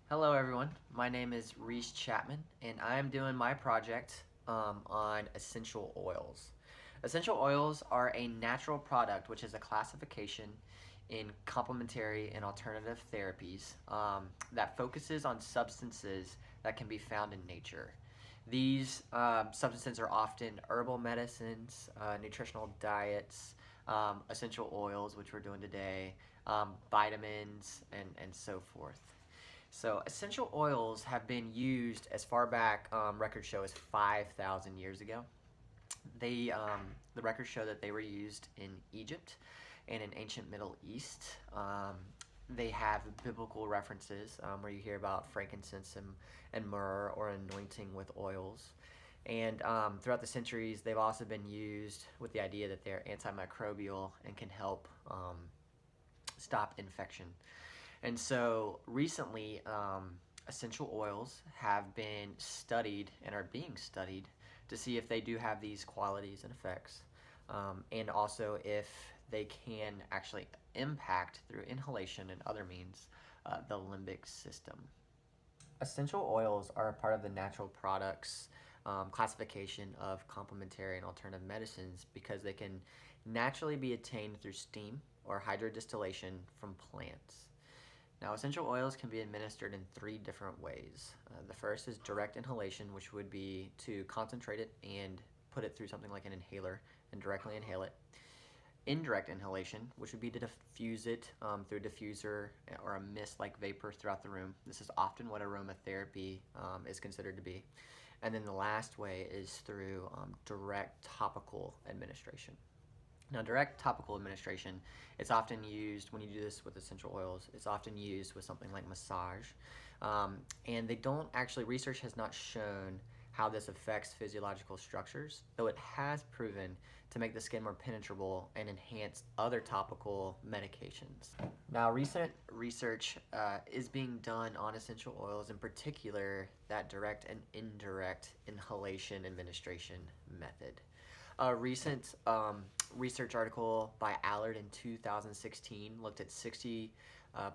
Hello everyone, my name is Reese Chapman and I am doing my project on essential oils. Essential oils are a natural product which is a classification in complementary and alternative therapies that focuses on substances that can be found in nature. These substances are often herbal medicines, nutritional diets, essential oils, which we're doing today, vitamins, and so forth. So essential oils have been used as far back, records show, as 5,000 years ago. The records show that they were used in Egypt and in ancient Middle East. They have biblical references where you hear about frankincense and myrrh or anointing with oils. And throughout the centuries, they've also been used with the idea that they're antimicrobial and can help stop infection. And so recently, essential oils have been studied and are being studied to see if they do have these qualities and effects, and also if they can actually impact through inhalation and other means the limbic system. Essential oils are a part of the natural products classification of complementary and alternative medicines because they can naturally be attained through steam or hydrodistillation from plants. Now, essential oils can be administered in three different ways. The first is direct inhalation, which would be to concentrate it and put it through something like an inhaler and directly inhale it. Indirect inhalation, which would be to diffuse it through a diffuser or a mist-like vapor throughout the room. This is often what aromatherapy is considered to be. And then the last way is through direct topical administration. Now, direct topical administration, it's often used when you do this with essential oils, it's often used with something like massage. And they don't actually, research has not shown how this affects physiological structures, though it has proven to make the skin more penetrable and enhance other topical medications. Now, recent research is being done on essential oils, in particular that direct and indirect inhalation administration method. A recent research article by Allard in 2016 looked at 60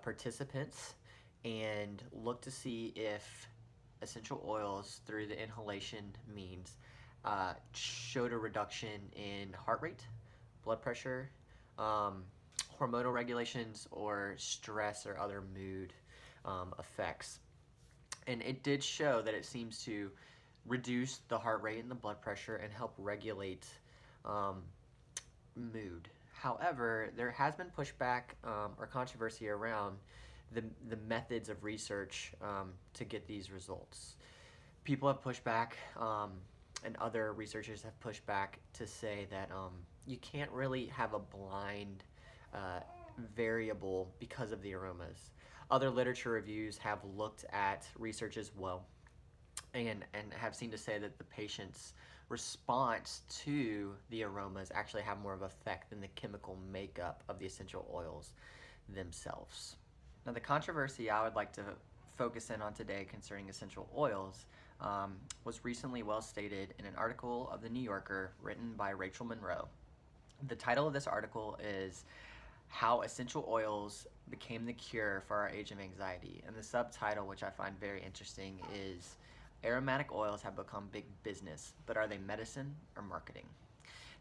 participants and looked to see if essential oils through the inhalation means showed a reduction in heart rate, blood pressure, hormonal regulations, or stress or other mood effects. And it did show that it seems to reduce the heart rate and the blood pressure and help regulate mood. However, there has been pushback or controversy around the methods of research to get these results. People have pushed back, and other researchers have pushed back to say that you can't really have a blind variable because of the aromas. Other literature reviews have looked at research as well and have seemed to say that the patient's response to the aromas actually have more of an effect than the chemical makeup of the essential oils themselves. Now, the controversy I would like to focus in on today concerning essential oils was recently well stated in an article of The New Yorker written by Rachel Monroe. The title of this article is How Essential Oils Became the Cure for Our Age of Anxiety, and the subtitle, which I find very interesting, is Aromatic Oils Have Become Big Business, but Are They Medicine or Marketing?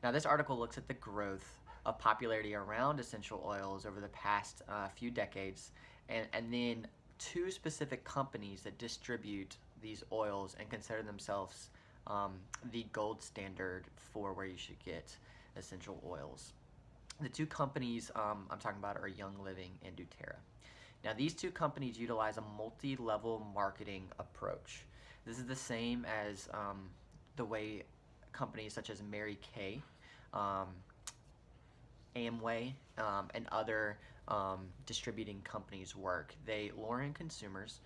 Now, this article looks at the growth of popularity around essential oils over the past few decades, and then two specific companies that distribute these oils and consider themselves the gold standard for where you should get essential oils. The two companies I'm talking about are Young Living and doTERRA. Now, these two companies utilize a multi-level marketing approach. This is the same as the way companies such as Mary Kay, Amway, and other distributing companies work. They lure in consumers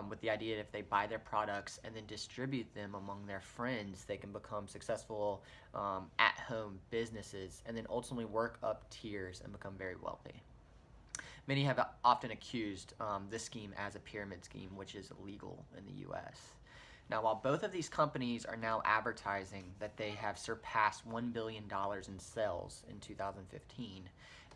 with the idea that if they buy their products and then distribute them among their friends, they can become successful at-home businesses and then ultimately work up tiers and become very wealthy. Many have often accused this scheme as a pyramid scheme, which is illegal in the US. Now, while both of these companies are now advertising that they have surpassed $1 billion in sales in 2015,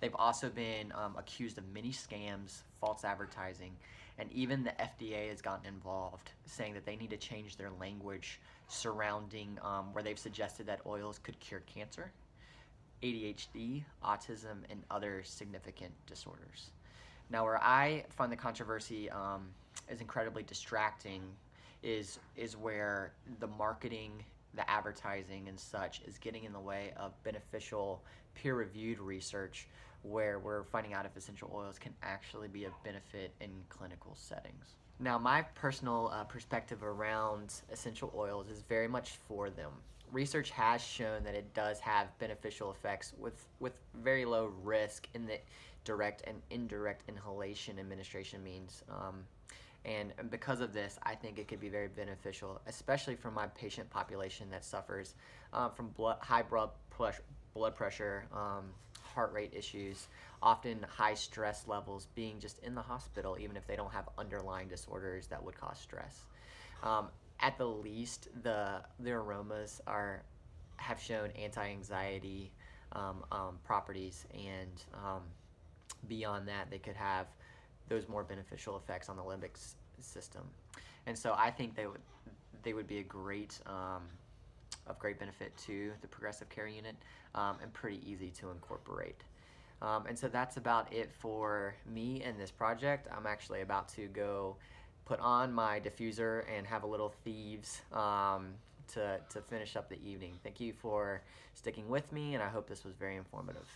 They've also been accused of many scams, false advertising, and even the FDA has gotten involved, saying that they need to change their language surrounding where they've suggested that oils could cure cancer, ADHD, autism, and other significant disorders. Now, where I find the controversy is incredibly distracting is where the marketing, the advertising, and such is getting in the way of beneficial, peer-reviewed research, where we're finding out if essential oils can actually be of benefit in clinical settings. Now, my personal perspective around essential oils is very much for them. Research has shown that it does have beneficial effects with very low risk in the direct and indirect inhalation administration means. And because of this, I think it could be very beneficial, especially for my patient population that suffers from high blood pressure, heart rate issues, often high stress levels, being just in the hospital, even if they don't have underlying disorders that would cause stress. At the least, the aromas have shown anti-anxiety properties, and beyond that, they could have those more beneficial effects on the limbic system. And so I think they would be a great of great benefit to the progressive care unit, and pretty easy to incorporate. And so that's about it for me and this project. I'm actually about to go put on my diffuser and have a little thieves to finish up the evening. Thank you for sticking with me, and I hope this was very informative.